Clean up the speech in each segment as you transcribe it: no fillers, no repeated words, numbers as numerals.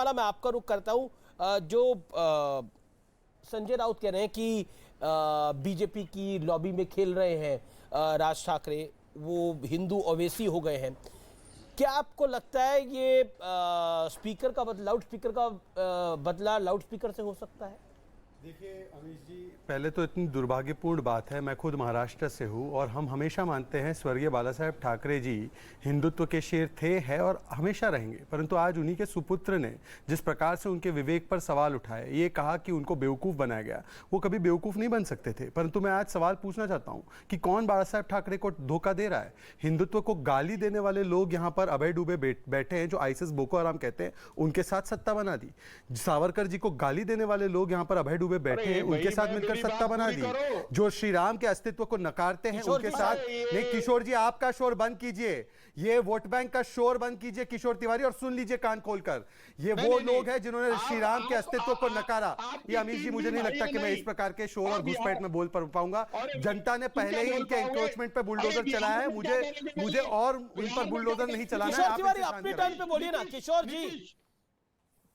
पूनावाला, मैं आपका रुख करता हूं। जो संजय राउत कह रहे हैं कि बीजेपी की लॉबी में खेल रहे हैं राज ठाकरे, वो हिंदू ओवैसी हो गए हैं, क्या आपको लगता है ये स्पीकर का लाउड स्पीकर का बदला लाउड स्पीकर से हो सकता है? देखिए अमीश जी, पहले तो इतनी दुर्भाग्यपूर्ण बात है, मैं खुद महाराष्ट्र से हूँ और हम हमेशा मानते हैं स्वर्गीय बाला साहेब ठाकरे जी हिंदुत्व के शेर थे, हैं और हमेशा रहेंगे। परंतु आज उन्हीं के सुपुत्र ने जिस प्रकार से उनके विवेक पर सवाल उठाए, ये कहा कि उनको बेवकूफ़ बनाया गया, वो कभी बेवकूफ़ नहीं बन सकते थे। परंतु मैं आज सवाल पूछना चाहता हूँ कि कौन बाला साहेब ठाकरे को धोखा दे रहा है? हिंदुत्व को गाली देने वाले लोग यहाँ पर अभय डुबे बैठे हैं, जो आईएसआईएस बोको हराम कहते हैं, उनके साथ सत्ता बना दी। सावरकर जी को गाली देने वाले लोग यहाँ पर अभय बैठे हैं, उनके साथ मिलकर सत्ता बना दी। जो श्री राम के अस्तित्व को नकारते हैं उनके साथ नहीं। किशोर जी, आपका शोर बंद कीजिए, ये वोट बैंक का शोर बंद कीजिए किशोर तिवारी, और सुन लीजिए कान खोलकर, ये वो लोग हैं जिन्होंने श्री राम के अस्तित्व को नकारा। ये अमीश जी, मुझे नहीं लगता कि मैं इस प्रकार के शोर और घुसपैठ में बोल पाऊंगा। जनता ने पहले ही इनके एंक्रोचमेंट पे बुलडोजर चलाया है, मुझे और इन पर बुलडोजर नहीं चलाना है। अपनी टर्न पे बोलिए ना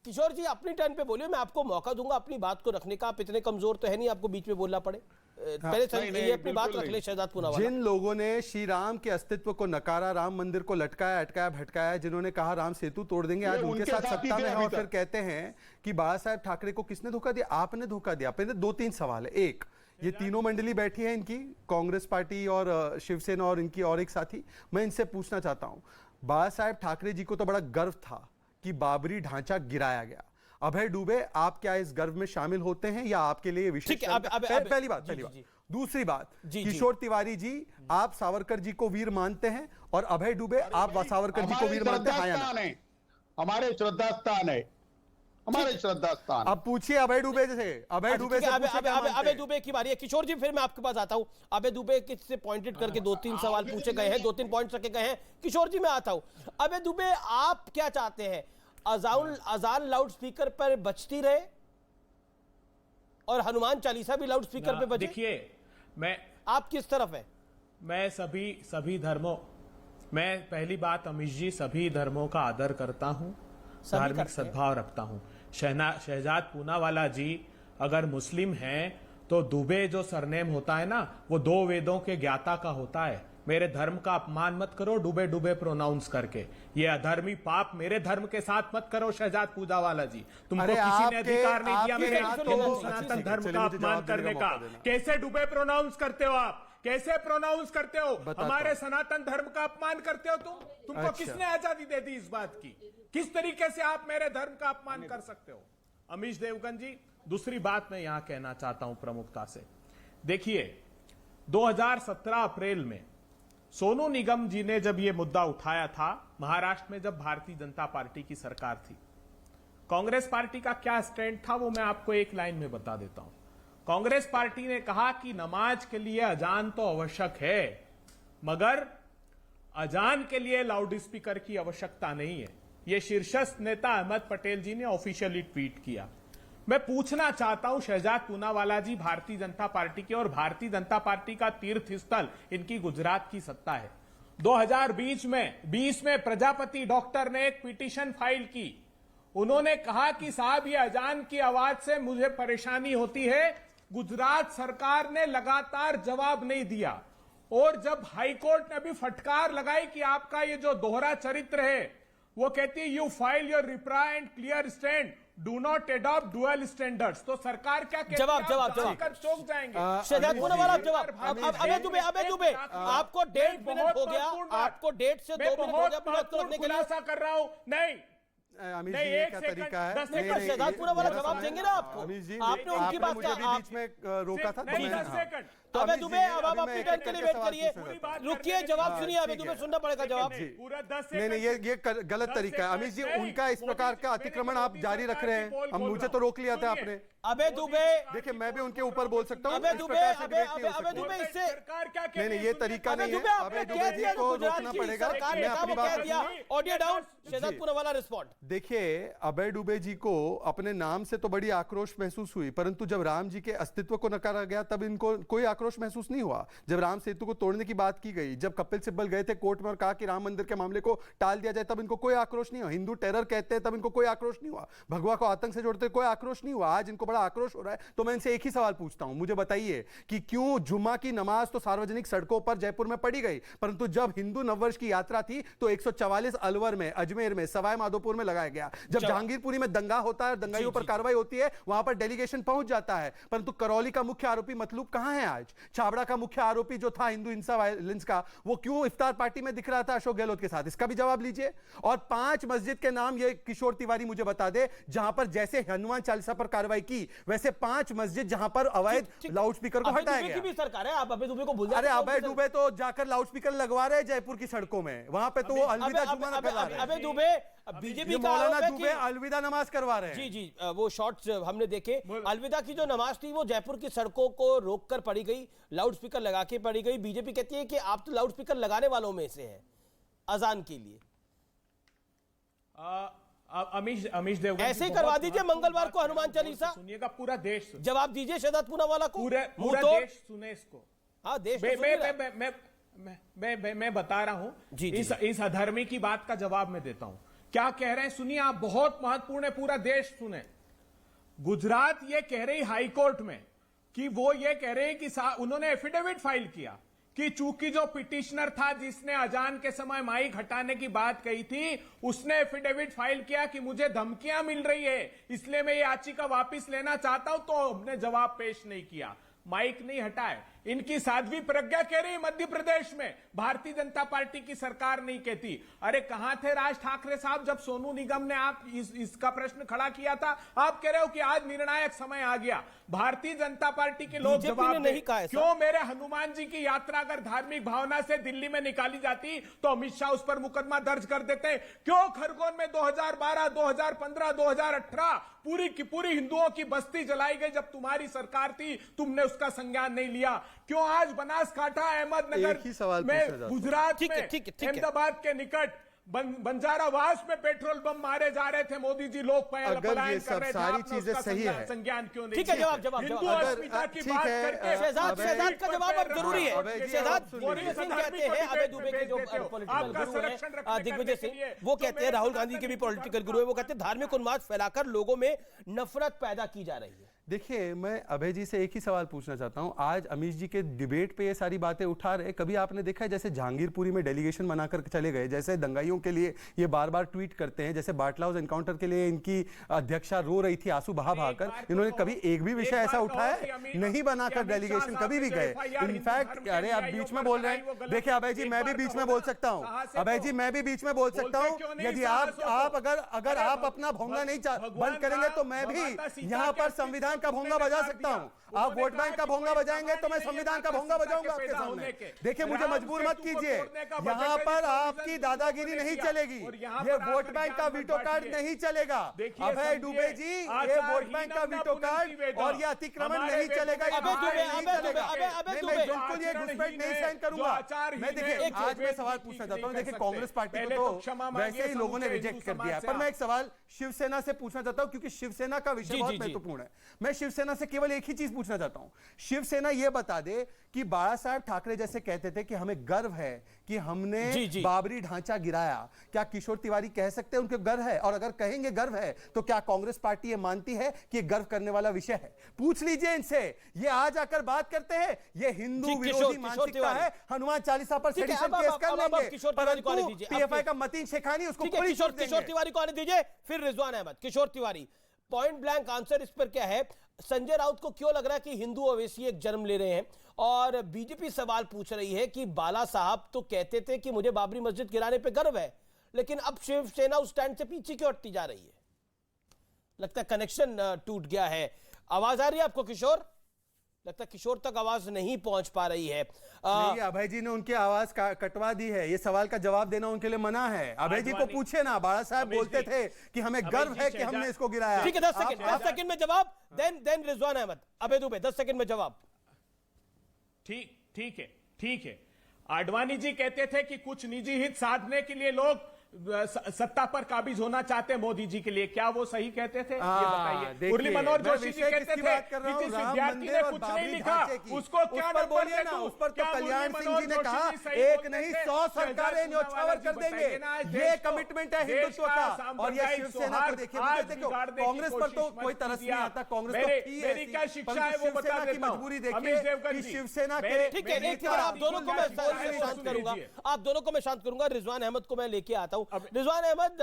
किशोर जी, अपनी टर्न पे बोलिए, मैं आपको मौका दूंगा अपनी बात को रखने का। आप इतने कमजोर तो है नहीं आपको बीच में बोलना पड़े। पहले ये अपनी बात रख ले शहजाद पूनावाला। जिन लोगों ने श्री राम के अस्तित्व को नकारा, राम मंदिर को लटकाया, अटकाया, भटकाया, जिन्होंने कहा राम सेतु तोड़ देंगे, आज उनके साथ सत्ता में है और फिर कहते हैं कि बाला साहेब ठाकरे को किसने धोखा दिया? आपने धोखा दिया। पहले दो तीन सवाल है। एक, ये तीनों मंडली बैठी है इनकी, कांग्रेस पार्टी और शिवसेना और इनकी और एक साथी, मैं इनसे पूछना चाहता हूं, बाला साहेब ठाकरे जी को तो बड़ा गर्व था कि बाबरी ढांचा गिराया गया। अभय डुबे, आप क्या इस गर्व में शामिल होते हैं या आपके लिए विशेष? पहली बात। दूसरी बात, किशोर तिवारी जी, आप सावरकर जी को वीर मानते हैं और अभय डुबे, आप सावरकर जी को वीर मानते हैं? हमारे श्रद्धा स्थान है, हमारे श्रद्धा स्थान। अब पूछिए अभय डुबे से, अभय डुबे की बारी है। किशोर जी, फिर मैं आपके पास आता हूं। अभय डुबे से पॉइंटेड करके दो तीन सवाल पूछे गए हैं, 2-3 पॉइंट रखे गए हैं। किशोर जी, मैं आता हूं। अभय डुबे, आप क्या चाहते हैं? अजान लाउड स्पीकर पर बजती रहे और हनुमान चालीसा भी लाउड स्पीकर पे बजे? देखिए, आप किस तरफ है? मैं सभी धर्मों, मैं पहली बात अमीश जी, सभी धर्मों का आदर करता हूं, धार्मिक सद्भाव रखता हूं। शहजाद पूनावाला जी अगर मुस्लिम हैं तो दुबे जो सरनेम होता है ना, वो 2 वेदों के ज्ञाता का होता है। मेरे धर्म का अपमान मत करो डुबे प्रोनाउंस करके, ये अधर्मी पाप मेरे धर्म के साथ मत करो शहजाद पूनावाला जी। तुमको किसी ने अधिकार नहीं दिया मेरे हिंदू सनातन धर्म का अपमान करने का। कैसे डुबे प्रोनाउंस करते हो आप? कैसे प्रोनाउंस करते हो? हमारे सनातन धर्म का अपमान करते हो तुमको किसने आजादी दे दी इस बात की? किस तरीके से आप मेरे धर्म का अपमान कर सकते हो? अमीश देवगन जी, दूसरी बात मैं यहां कहना चाहता हूं प्रमुखता से। देखिए, 2017 अप्रैल में सोनू निगम जी ने जब यह मुद्दा उठाया था, महाराष्ट्र में जब भारतीय जनता पार्टी की सरकार थी, कांग्रेस पार्टी का क्या स्टैंड था वो मैं आपको एक लाइन में बता देता हूं। कांग्रेस पार्टी ने कहा कि नमाज के लिए अजान तो आवश्यक है, मगर अजान के लिए लाउड स्पीकर की आवश्यकता नहीं है। यह शीर्षस्थ नेता अहमद पटेल जी ने ऑफिशियली ट्वीट किया। मैं पूछना चाहता हूं शहजाद पूनावाला जी, भारतीय जनता पार्टी के, और भारतीय जनता पार्टी का तीर्थ स्थल इनकी गुजरात की सत्ता है। 2020 में प्रजापति डॉक्टर ने एक पिटीशन फाइल की। उन्होंने कहा कि साहब ये अजान की आवाज से मुझे परेशानी होती है। गुजरात सरकार ने लगातार जवाब नहीं दिया, और जब हाईकोर्ट ने भी फटकार लगाई कि आपका ये जो दोहरा चरित्र है, वो कहती है you file your reply and clear stand, do not adopt dual standards, तो सरकार क्या कहती है? जवाब कर चौंक जाएंगे। शहजाद पूनावाला जवाब। अबे दुबे, आपको 1.5 मिनट हो गया, आपको 1.5 से 2 मिनट हो गया खुलासा कर रहा हूं। नहीं, एक तरीका है। शहजाद पूनावाला जवाब देंगे ना आपको? आपने उनकी बात बीच में रोका था। तो अबे दुबे, अब आप अपनी टर्न के लिए वेट करिए, रुकिए, जवाब सुनिए। अबे दुबे, सुनना पड़ेगा जवाब। नहीं, ये गलत तरीका है अमीश जी। उनका इस प्रकार का अतिक्रमण आप जारी रख रहे हैं। अब मुझे तो रोक लिया था आपने। अबे दुबे, देखिए मैं भी उनके ऊपर बोल सकता हूँ। अबे दुबे, इससे नहीं, ये तरीका नहीं है। अबे दुबे जी को रोकना पड़ेगा। मैं अपनी बात दिया। Audio down. Shehzad Poonawalla respond. देखिए, अभय डुबे जी को अपने नाम से तो बड़ी आक्रोश महसूस हुई, परंतु जब राम जी के अस्तित्व को नकारा गया तब इनको कोई आक्रोश महसूस नहीं हुआ जब राम सेतु को तोड़ने की बात की गई, जब कपिल सिब्बल गए थे कोर्ट में और कहा कि राम मंदिर के मामले को टाल दिया जाए, तब इनको कोई आक्रोश नहीं हुआ। हिंदू टेरर कहते हैं तब इनको कोई आक्रोश नहीं हुआ। भगवा को आतंक से जोड़ते कोई आक्रोश नहीं हुआ। आज इनको बड़ा आक्रोश हो रहा है। तो मैं इनसे एक ही सवाल पूछता हूं, मुझे बताइए कि क्यों जुम्मा की नमाज तो सार्वजनिक सड़कों पर जयपुर में पढ़ी गई, परंतु जब हिंदू नववर्ष की यात्रा थी तो 144 अलवर में, अजमेर में, सवाई माधोपुर में लगाया गया। जब जहांगीरपुरी में दंगा होता है, दंगाइयों पर कार्रवाई होती है, वहां पर डेलीगेशन पहुंच जाता है, परंतु करौली का मुख्य आरोपी मतलूब कहां है आज? छाबड़ा का मुख्य आरोपी जो था हिंदू हिंसा वायलेंस का, वो क्यों इफ्तार पार्टी में दिख रहा था अशोक गहलोत के साथ? इसका भी जवाब लीजिए। और 5 मस्जिद के नाम ये किशोर तिवारी मुझे बता दे जहां पर जैसे हनुमान चालीसा पर कार्रवाई की वैसे 5 मस्जिद जहां पर अवैध लाउडस्पीकर को हटाया गया। की भी सरकार है, आप अभय दुबे को भूल अरे अभय दुबे तो जाकर लाउडस्पीकर लगवा रहे जयपुर की सड़कों में, वहां पे तो वो अलविदा जुम्मा ना करवा रहे हैं। अभय दुबे बीजेपी का मौलाना दुबे अलविदा नमाज करवा रहे हैं। जी जी, वो शॉट्स हमने देखे। अलविदा की जो नमाज थी वो जयपुर की सड़कों को रोककर पढ़ी गई, लाउडस्पीकर लगा के पढ़ी गई। बीजेपी कहती है कि आप तो लाउडस्पीकर लगाने वालों में से हैं अजान के लिए। अमीश देवगन ऐसे ही करवा दीजिए मंगलवार को हनुमान चालीसा। सुनिएगा, पूरा देश जवाब दीजिए शहजाद पूनावाला को। पूरा देश सुने इसको। हाँ, देश मैं बता रहा हूं। इस अधर्मी की बात का जवाब मैं देता हूं। क्या कह रहे हैं सुनिए, आप, बहुत महत्वपूर्ण है, पूरा देश सुने। गुजरात ये कह रही हाईकोर्ट में कि वो ये कह रहे हैं कि उन्होंने एफिडेविट फाइल किया कि चूंकि जो पिटिशनर था जिसने अजान के समय माइक हटाने की बात कही थी, उसने एफिडेविट फाइल किया कि मुझे धमकियां मिल रही है, इसलिए मैं ये याचिका वापस लेना चाहता हूं, तो हमने जवाब पेश नहीं किया, माइक नहीं हटाए। इनकी साध्वी प्रज्ञा कह रही मध्य प्रदेश में भारतीय जनता पार्टी की सरकार नहीं कहती। अरे कहां थे राज ठाकरे साहब जब सोनू निगम ने आप इसका प्रश्न खड़ा किया था? आप कह रहे हो कि आज निर्णायक समय आ गया। भारतीय जनता पार्टी के लोग जवाब नहीं कहा। क्यों मेरे हनुमान जी की यात्रा अगर धार्मिक भावना से दिल्ली में निकाली जाती तो अमित शाह उस पर मुकदमा दर्ज कर देते? क्यों खरगोन में 2012, 2015, 2018 पूरी की पूरी हिंदुओं की बस्ती जलाई गई जब तुम्हारी सरकार थी, तुमने उसका संज्ञान नहीं लिया? क्यों आज बनासकांठा, अहमदनगर में, गुजरात में, अहमदाबाद के निकट बंजारावास में पेट्रोल बम मारे जा रहे थे, मोदी जी लोग पलायन कर रहे थे, सारी चीजें सही है, संज्ञान क्यों नहीं? ठीक है, जवाब हिंदू अस्मिता की बात करके शहजाद का जवाब अब जरूरी है। शहजाद सिंह कहते हैं, अभय दुबे के जो पॉलिटिकल गुरु हैं दिग्विजय सिंह, वो कहते हैं, राहुल गांधी के भी पॉलिटिकल गुरु है, वो कहते हैं धार्मिक उन्माद फैलाकर लोगों में नफरत पैदा की जा रही है। देखिए, मैं अभय जी से एक ही सवाल पूछना चाहता हूं। आज अमीश जी के डिबेट पे ये सारी बातें उठा रहे, कभी आपने देखा है जैसे जहांगीरपुरी में डेलीगेशन बनाकर चले गए, जैसे दंगाइयों के लिए ये बार बार ट्वीट करते हैं, जैसे बाटला हाउस एनकाउंटर के लिए इनकी अध्यक्षा रो रही थी आंसू बहाकर, इन्होंने कभी एक भी विषय ऐसा उठाया नहीं बनाकर डेलीगेशन कभी भी गए? इनफैक्ट अरे आप बीच में बोल रहे हैं। देखिए अभय जी, मैं भी बीच में बोल सकता हूँ। अभय जी, मैं भी बीच में बोल सकता हूँ। यदि आप अगर आप अपना भोंगा नहीं बंद करेंगे तो मैं भी यहाँ पर संविधान का भोंगा बजा सकता हूं। आप वोट बैंक का भोंगा बजाएंगे तो मैं संविधान का भोंगा बजाऊंगा आपके सामने। देखिए, मुझे मजबूर मत कीजिए, यहां पर आपकी दादागिरी नहीं चलेगी, ये वोट बैंक का वीटो कार्ड नहीं चलेगा। अभय दुबे जी, ये वोट बैंक का वीटो कार्ड और ये अतिक्रमण नहीं चलेगा। मैं बिल्कुल ये घुसपैठ नहीं सहन करूंगा। मैं देखिए, आज मैं सवाल पूछना चाहता हूं। देखिए, कांग्रेस पार्टी को तो वैसे ही लोगों ने रिजेक्ट कर दिया, पर मैं एक सवाल शिवसेना से पूछना चाहता हूं, क्योंकि शिवसेना का विषय बहुत महत्वपूर्ण है। मैं शिवसेना से केवल एक ही चीज पूछना चाहता हूं। शिवसेना यह बता दे कि बाला साहब ठाकरे जैसे कहते थे कि हमें गर्व है कि हमने बाबरी ढांचा गिराया, क्या किशोर तिवारी कह सकते हैं उनके गर्व है? और अगर कहेंगे गर्व है तो क्या कांग्रेस पार्टी ये मानती है कि गर्व करने वाला विषय है? पूछ लीजिए इनसे। ये आज आकर बात करते हैं, ये हिंदू विरोधी मानसिकता है, हनुमान चालीसा पर सेडिशन केस कर लेंगे, परंतु पीएफआई का मतीन शेखानी उसको किशोर तिवारी को आने दीजिए, फिर रिजवान अहमद। किशोर तिवारी, पॉइंट ब्लैंक आंसर इस पर क्या है? संजय राउत को क्यों लग रहा है कि हिंदू ओवैसी एक जन्म ले रहे हैं? और बीजेपी सवाल पूछ रही है कि बाला साहब तो कहते थे कि मुझे बाबरी मस्जिद गिराने पे गर्व है, लेकिन अब शिवसेना उस स्टैंड से पीछे क्यों हटती जा रही है? लगता है कनेक्शन टूट गया है। आवाज आ रही है आपको किशोर? लगता है किशोर तक आवाज नहीं पहुंच पा रही है। नहीं, अभय जी ने उनकी आवाज कटवा दी है, ये सवाल का जवाब देना उनके लिए मना है। अभय जी को पूछे ना, बाला साहब बोलते थे कि हमें गर्व है कि हमने इसको गिराया। ठीक है, 10 सेकंड में जवाब, देन रिजवान अहमद। अभय दुबे, 10 सेकंड में जवाब। ठीक है। आडवाणी जी कहते थे कि कुछ निजी हित साधने के लिए लोग सत्ता पर काबिज होना चाहते हैं मोदी जी के लिए, क्या वो सही कहते थे? ये बताइए। देखिए, मुरली मनोहर मैं जोशी जी विषय कहते किसकी थे बात कर रहा कि हूं? जिस राम विद्यार्थी मंदिर ने और कुछ बाबरी नहीं लिखा ढांचे की। उसको उस क्या पर नंबर बोलिए दे ना, दूं? उस पर तो क्या कल्याण मुरली सिंह जी ने मनोहर कहा, जोशी जी सही एक बोलते नहीं थे? 100 सरकारें शहजाद न्योछावर पूनावाला कर जी देंगे। बताइए ना, ये देश को- कमिटमेंट है देश हिंदुत्व का का। और ये सांप्रदायिक शिवसेना को सौहार्द देखिए, आज मुझे देखो, बिगाड़ने की कांग्रेस पर तो कोशिश कोई मत तरस नहीं कीजिए आता, आप। कांग्रेस तो मेरी- की मेरी ऐसी। क्या शिक्षा परंतु है वो बता शिवसेना की देता हूं। मजबूरी अमित देखिए देवगन कि जी, शिवसेना के मेरे- ठीक है, मेरी एक बार आप दोनों को मैं क्या शिक्षा है वो शांत सुन करूंगा, लीजिए। आप दोनों को मैं शांत करूंगा। रिजवान अहमद को मैं लेके आता हूं। रिजवान अहमद,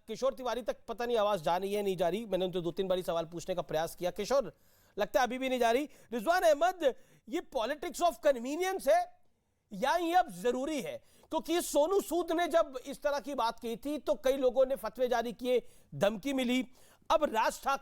किशोर तिवारी तक पता नहीं आवाज जा रही है नहीं जा रही, मैंने उनसे 2-3 बारी सवाल पूछने का प्रयास किया। किशोर, लगता है अभी भी नहीं जा रही। रिजवान अहमद, ये पॉलिटिक्स ऑफ कन्वीनियंस है या ये अब जरूरी है? क्योंकि सोनू सूद ने जब इस तरह की बात की थी तो कई लोगों ने फतवे जारी किए, धमकी मिली। अब राज ठाकरे